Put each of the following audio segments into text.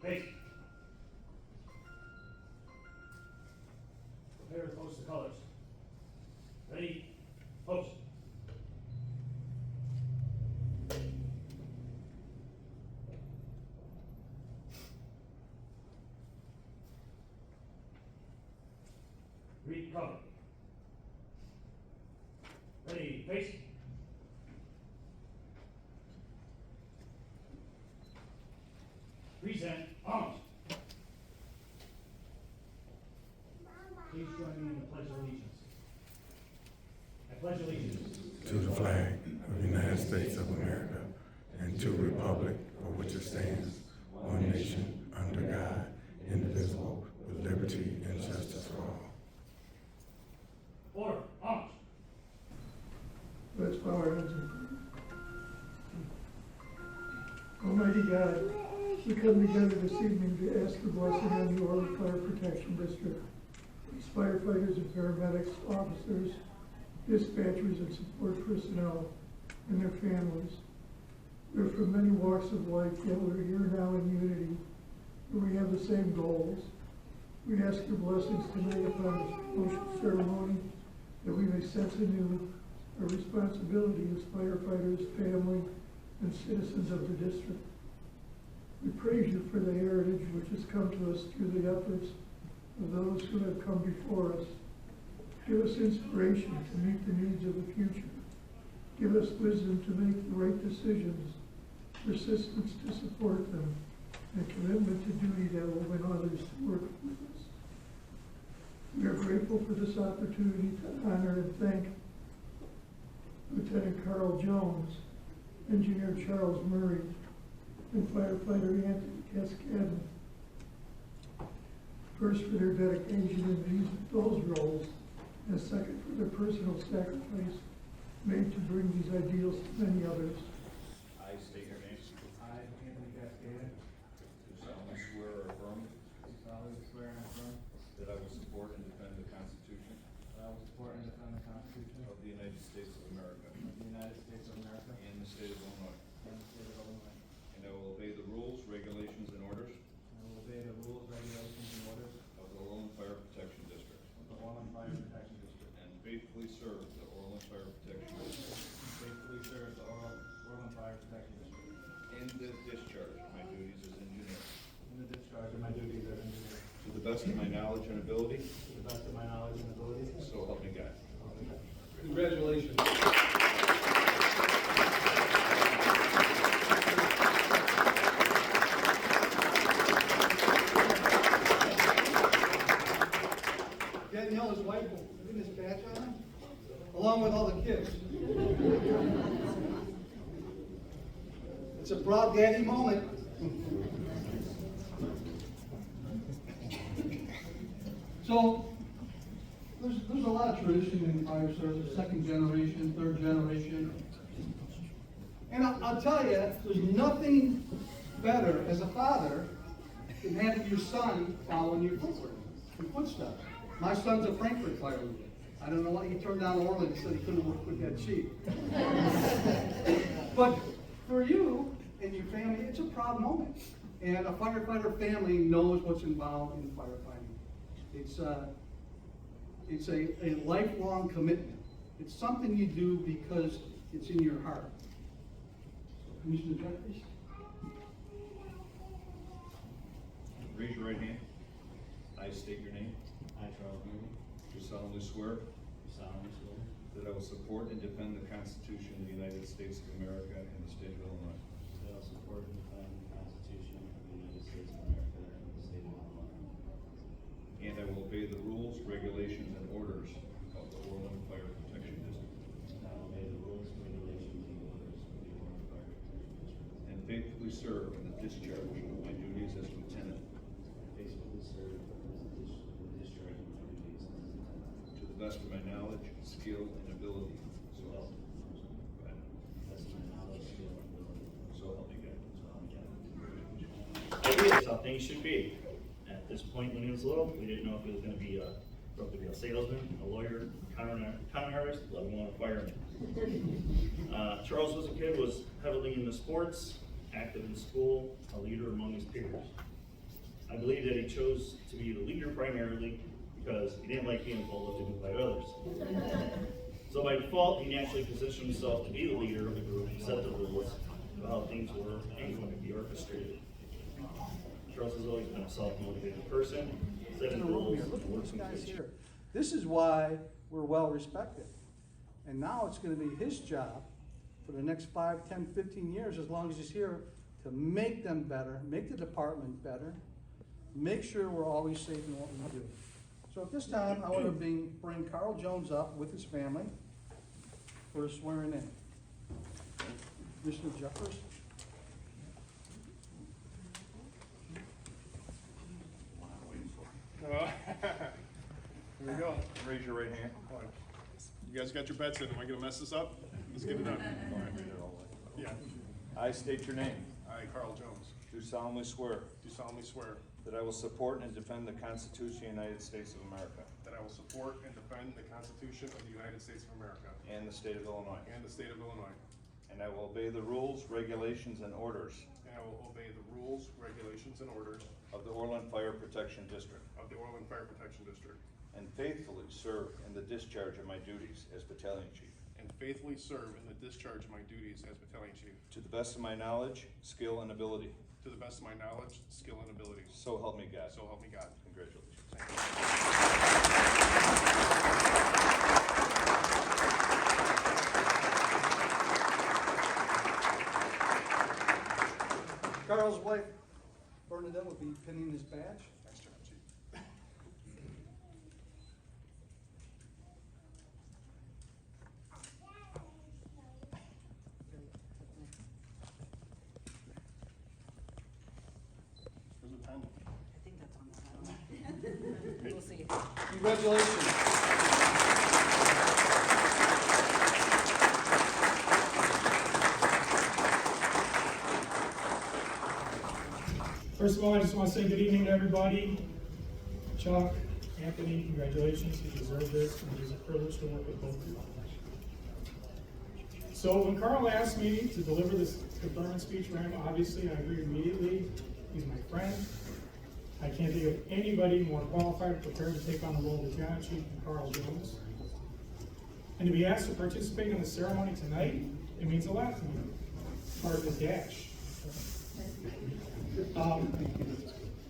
face. Prepare to post the colors. Ready, post. Read cover. Ready, face. Present arms. Please join me in the Pledge of Allegiance. I pledge allegiance to the flag of the United States of America and to the republic for which it stands, one nation, under God, indivisible, with liberty and justice for all. Order, arms. Let's bow our heads in prayer. Almighty God, we come together this evening to ask your blessing on the Orland Fire Protection District. These firefighters and paramedics, officers, dispatchers, and support personnel, and their families. We're from many walks of life, yet we're here now in unity, and we have the same goals. We ask your blessings tonight upon this promotion ceremony, that we may sense anew our responsibility as firefighters, family, and citizens of the district. We praise you for the heritage which has come to us through the efforts of those who have come before us. Give us inspiration to meet the needs of the future. Give us wisdom to make the right decisions, persistence to support them, and commitment to duty that will win others to work with us. We are grateful for this opportunity to honor and thank Lieutenant Carl Jones, Engineer Charles Murry, and Firefighter Anthony Kaskadden. First, for their dedication in those roles, and second, for their personal sacrifice made to bring these ideals to many others. I state your name. I, Anthony Kaskadden, Do solemnly swear or affirm do solemnly swear and affirm that I will support and defend the Constitution that I will support and defend the Constitution of the United States of America of the United States of America and the state of Illinois, and the state of Illinois. and I will obey the rules, regulations, and orders I will obey the rules, regulations, and orders of the Orland Fire Protection District, of the Orland Fire Protection District, and faithfully serve the Orland Fire Protection District and faithfully serve the Orland Fire Protection District in the discharge of my duties as engineer, in the discharge of my duties as engineer, to the best of my knowledge and ability, to the best of my knowledge and ability. so help me God. Congratulations. Danielle, his wife, will put his badge on him, along with all the kids. It's a proud daddy moment. So, there's a lot of tradition in fire service, second generation, third generation. And I'll tell you, there's nothing better as a father than having your son following your footsteps. My son's a Frankfurt fire leader. I don't know why he turned down Orland and said he couldn't work with that chief. But for you and your family, it's a proud moment. And a firefighter family knows what's involved in firefighting. It's a lifelong commitment. It's something you do because it's in your heart. So, Commissioner Jeffries? Raise your right hand. I state your name. I, Charles Murry, Do solemnly swear do solemnly swear that I will support and defend the Constitution of the United States of America and the state of Illinois, that I will support and defend the Constitution of the United States of America and the state of Illinois, and I will obey the rules, regulations, and orders of the Orland Fire Protection District, and I will obey the rules, regulations, and orders of the Orland Fire Protection District, and faithfully serve in the discharge of my duties as lieutenant, and faithfully serve as the discharge of my duties as lieutenant, to the best of my knowledge, skill, and ability. So help me God. best of my knowledge, skill, and ability, So help me God. so help me God. Ideas how things should be. At this point, when he was little, we didn't know if he was going to be a salesman, a lawyer, con artist, let alone a fireman. Charles, as a kid, was heavily into sports, active in school, a leader among his peers. I believe that he chose to be the leader primarily because he didn't like being told what to do by others. So by default, he naturally positioned himself to be the leader of the group, set the rules of how things were and going to be orchestrated. Charles has always been a self-motivated person, setting rules. Look at these guys here. This is why we're well respected. And now it's gonna be his job for the next 5, 10, 15 years, as long as he's here, to make them better, make the department better, make sure we're always safe in what we do. So at this time, I want to bring Carl Jones up with his family for a swearing in. Commissioner Jeffers. Here we go. Raise your right hand. You guys got your bets in. Am I going to mess this up? Let's get it done. Yeah. I state your name. I, Carl Jones, Do solemnly swear do solemnly swear that I will support and defend the Constitution of the United States of America that I will support and defend the Constitution of the United States of America and the state of Illinois, and the state of Illinois, and I will obey the rules, regulations, and orders and I will obey the rules, regulations, and orders of the Orland Fire Protection District, of the Orland Fire Protection District, and faithfully serve in the discharge of my duties as Battalion Chief and faithfully serve in the discharge of my duties as Battalion Chief to the best of my knowledge, skill, and ability. to the best of my knowledge, skill, and abilities. So help me God. So help me God. Congratulations. Thank you. Carl's wife, Bernadette, will be pinning his badge. Nice job, Chief. Where's the pen? I think that's on the phone. We'll see. Congratulations. First of all, I just want to say good evening to everybody. Chuck, Anthony, congratulations, you deserve this, and it is a privilege to work with both of you. So when Carl asked me to deliver this deferment speech for him, obviously I agreed immediately. He's my friend. I can't think of anybody more qualified, prepared to take on the role of Battalion Chief than Carl Jones. And to be asked to participate in the ceremony tonight, it means a lot to me. Part of his dash.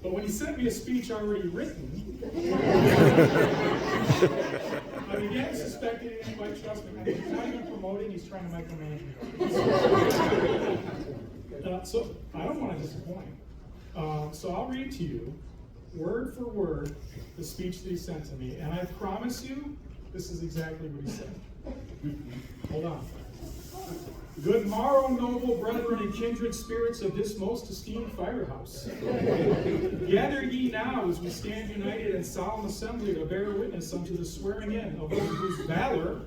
But when he sent me a speech already written, I began suspecting he didn't quite trust me. He's not even promoting, he's trying to micromanage me. So I don't want to disappoint. So I'll read to you, word for word, the speech that he sent to me. And I promise you, this is exactly what he said. Hold on. Good morrow, noble brethren and kindred spirits of this most esteemed firehouse. Gather ye now as we stand united in solemn assembly to bear witness unto the swearing in of one whose valor,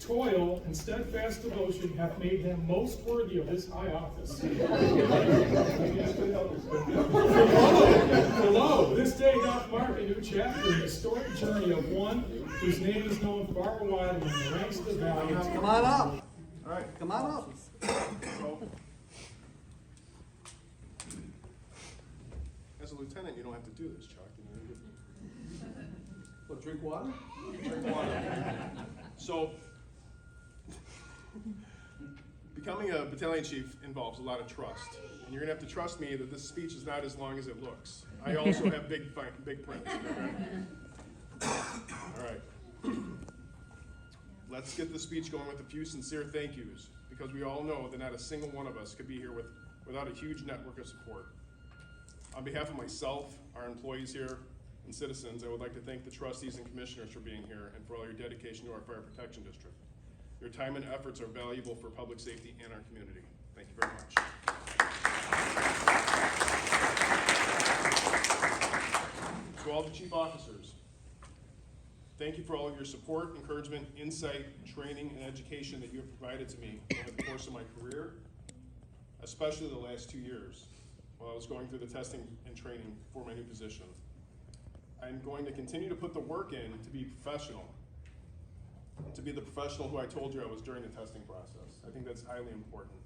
toil, and steadfast devotion hath made him most worthy of this high office. Below, this day doth mark a new chapter in the historic journey of one whose name is known far and wide among the ranks of the valiant. Come on up. All right. Come on up. So, as a lieutenant, you don't have to do this, Chuck. You know, Well, drink water? drink water. So, becoming a battalion chief involves a lot of trust. And you're gonna have to trust me that this speech is not as long as it looks. I also have big print. All right. Let's get the speech going with a few sincere thank yous, because we all know that not a single one of us could be here without a huge network of support. On behalf of myself, our employees here, and citizens, I would like to thank the trustees and commissioners for being here and for all your dedication to our Fire Protection District. Your time and efforts are valuable for public safety and our community. Thank you very much. To all the chief officers, thank you for all of your support, encouragement, insight, training, and education that you have provided to me over the course of my career, especially the last 2 years while I was going through the testing and training for my new position. I'm going to continue to put the work in to be professional, to be the professional who I told you I was during the testing process. I think that's highly important.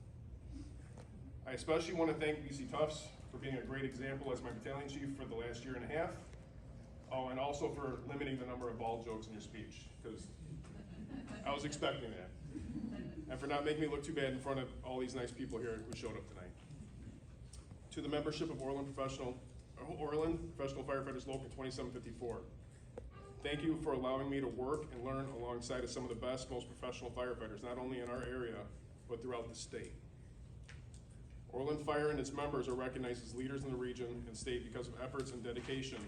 I especially want to thank BC Tufts for for being a great example as my battalion chief for the last year and a half. Oh, and also for limiting the number of ball jokes in your speech, because I was expecting that. And for not making me look too bad in front of all these nice people here who showed up tonight. To the membership of Orland Professional Firefighters Local 2754. Thank you for allowing me to work and learn alongside of some of the best, most professional firefighters, not only in our area, but throughout the state. Orland Fire and its members are recognized as leaders in the region and state because of efforts and dedication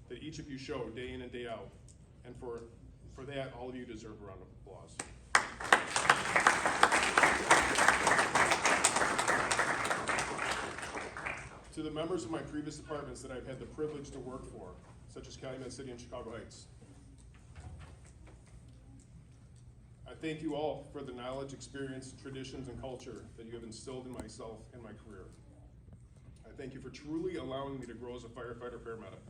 that each of you show day in and day out. And for that, all of you deserve a round of applause. To the members of my previous departments that I've had the privilege to work for, such as Calumet City and Chicago Heights, I thank you all for the knowledge, experience, traditions, and culture that you have instilled in myself and my career. I thank you for truly allowing me to grow as a firefighter paramedic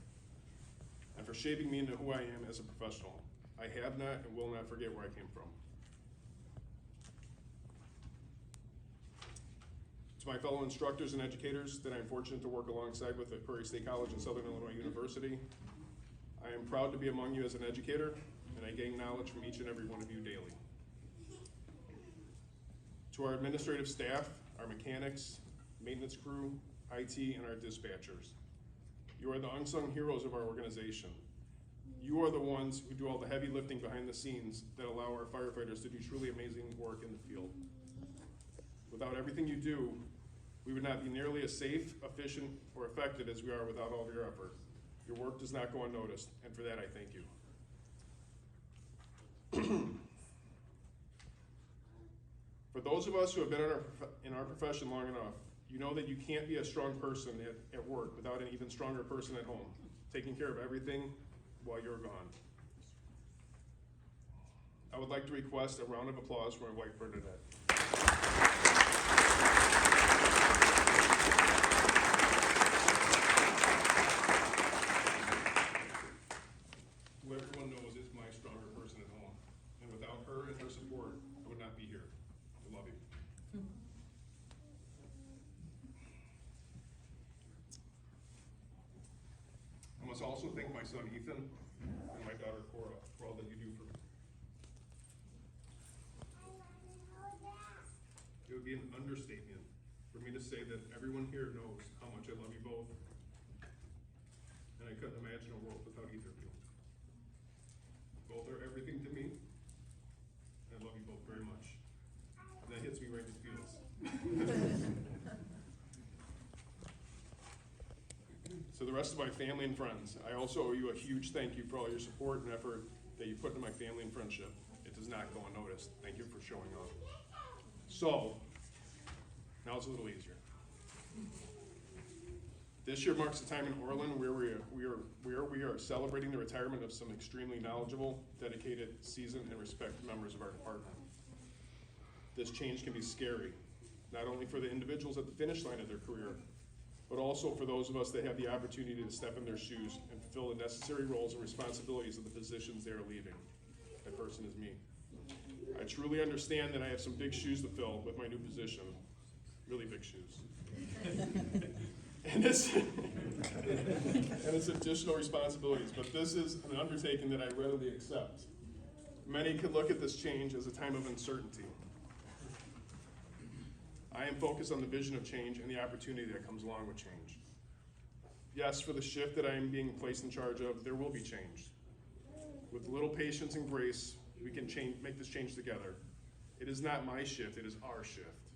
and for shaping me into who I am as a professional. I have not and will not forget where I came from. To my fellow instructors and educators that I am fortunate to work alongside with at Prairie State College and Southern Illinois University, I am proud to be among you as an educator, and I gain knowledge from each and every one of you daily. To our administrative staff, our mechanics, maintenance crew, IT, and our dispatchers, you are the unsung heroes of our organization. You are the ones who do all the heavy lifting behind the scenes that allow our firefighters to do truly amazing work in the field. Without everything you do, we would not be nearly as safe, efficient, or effective as we are without all of your effort. Your work does not go unnoticed, and for that I thank you. For those of us who have been in our profession long enough, you know that you can't be a strong person at work without an even stronger person at home, taking care of everything while you're gone. I would like to request a round of applause for my wife, Bernadette. Who everyone knows is my stronger person at home. And without her and her support, I would not be here. I love you. I must also thank my son Ethan and my daughter Cora for all that you do for me. It would be an understatement for me to say that everyone here knows how much I love you both, and I couldn't imagine a world without either of you. Both are everything to me, and I love you both very much. And that hits me right in the feels. So the rest of my family and friends, I also owe you a huge thank you for all your support and effort that you put into my family and friendship. It does not go unnoticed. Thank you for showing up. So, now it's a little easier. This year marks a time in Orland where we are celebrating the retirement of some extremely knowledgeable, dedicated, seasoned, and respected members of our department. This change can be scary, not only for the individuals at the finish line of their career, but also for those of us that have the opportunity to step in their shoes and fulfill the necessary roles and responsibilities of the positions they are leaving. That person is me. I truly understand that I have some big shoes to fill with my new position. Really big shoes. and it's additional responsibilities, but this is an undertaking that I readily accept. Many could look at this change as a time of uncertainty. I am focused on the vision of change and the opportunity that comes along with change. Yes, for the shift that I am being placed in charge of, there will be change. With a little patience and grace, we can make this change together. It is not my shift, it is our shift.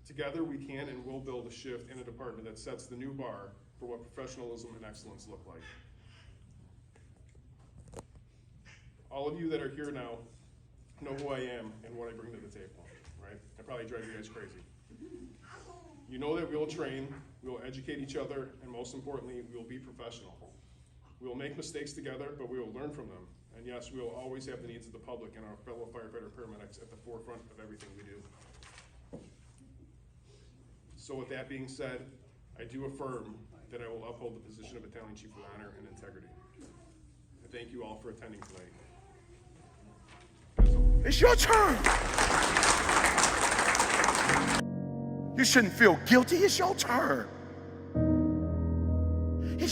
Together we can and will build a shift in a department that sets the new bar for what professionalism and excellence look like. All of you that are here now know who I am and what I bring to the table, right? I probably drive you guys crazy. You know that we will train, we will educate each other, and most importantly, we will be professional. We will make mistakes together, but we will learn from them. And yes, we will always have the needs of the public and our fellow firefighter paramedics at the forefront of everything we do. So with that being said, I do affirm that I will uphold the position of Battalion Chief with honor and integrity. I thank you all for attending tonight. It's your turn. You shouldn't feel guilty. It's your turn.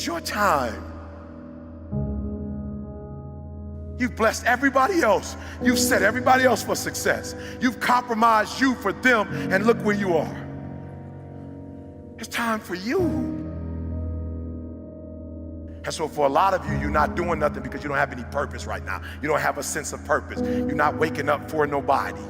It's your time. You've blessed everybody else. You've set everybody else for success. You've compromised you for them, and look where you are. It's time for you. And so for a lot of you, you're not doing nothing because you don't have any purpose right now. You don't have a sense of purpose. You're not waking up for nobody.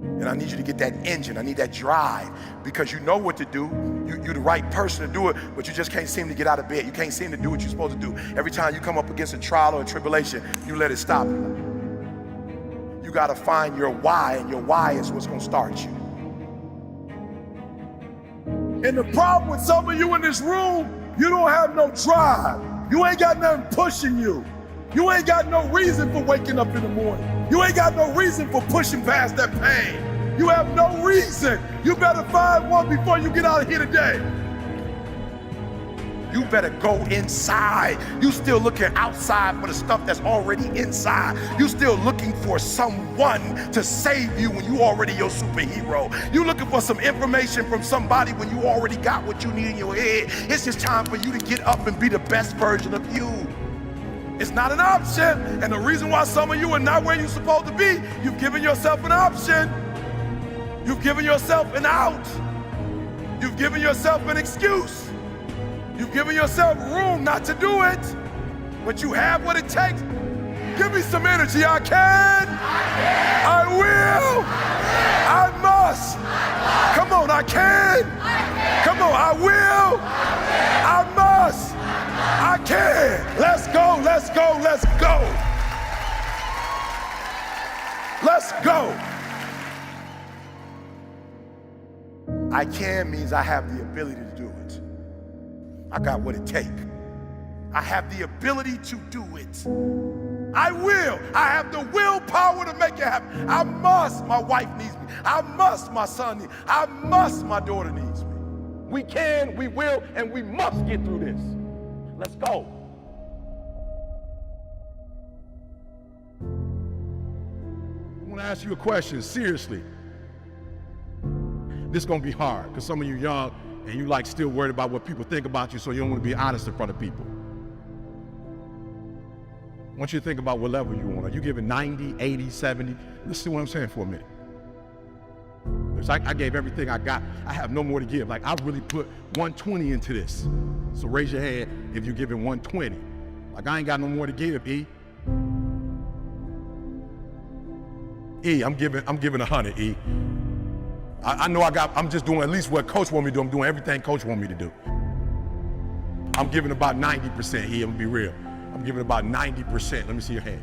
And I need you to get that engine. I need that drive, because you know what to do. You're the right person to do it, but you just can't seem to get out of bed. You can't seem to do what you're supposed to do. Every time you come up against a trial or a tribulation, you let it stop you. You got to find your why, and your why is what's going to start you. And the problem with some of you in this room, you don't have no drive. You ain't got nothing pushing you. You ain't got no reason for waking up in the morning. You ain't got no reason for pushing past that pain. You have no reason. You better find one before you get out of here today. You better go inside. You still looking outside for the stuff that's already inside. You still looking for someone to save you when you already your superhero. You looking for some information from somebody when you already got what you need in your head. It's just time for you to get up and be the best version of you. It's not an option. And the reason why some of you are not where you're supposed to be, you've given yourself an option. You've given yourself an out. You've given yourself an excuse. You've given yourself room not to do it, but you have what it takes. Give me some energy. I can. I will. I must. Come on, I can. Come on, I will. I must. I can. Let's go, let's go, let's go. Let's go. I can means I have the ability to do it. I got what it takes. I have the ability to do it. I will. I have the willpower to make it happen. I must. My wife needs me. I must. My son needs me. I must. My daughter needs me. We can, we will, and we must get through this. Let's go. I want to ask you a question, seriously. This is going to be hard, because some of you young and you like still worried about what people think about you, so you don't want to be honest in front of people. I want you to think about what level you're on. Are you giving 90, 80, 70? Listen to what I'm saying for a minute. Because I gave everything I got. I have no more to give. Like, I really put 120 into this. So raise your hand if you're giving 120. Like, I ain't got no more to give, E. E, I'm giving 100, E. I know I'm just doing at least what Coach want me to do. I'm doing everything Coach want me to do. I'm giving about 90%, E, I'm gonna be real. I'm giving about 90%. Let me see your hand.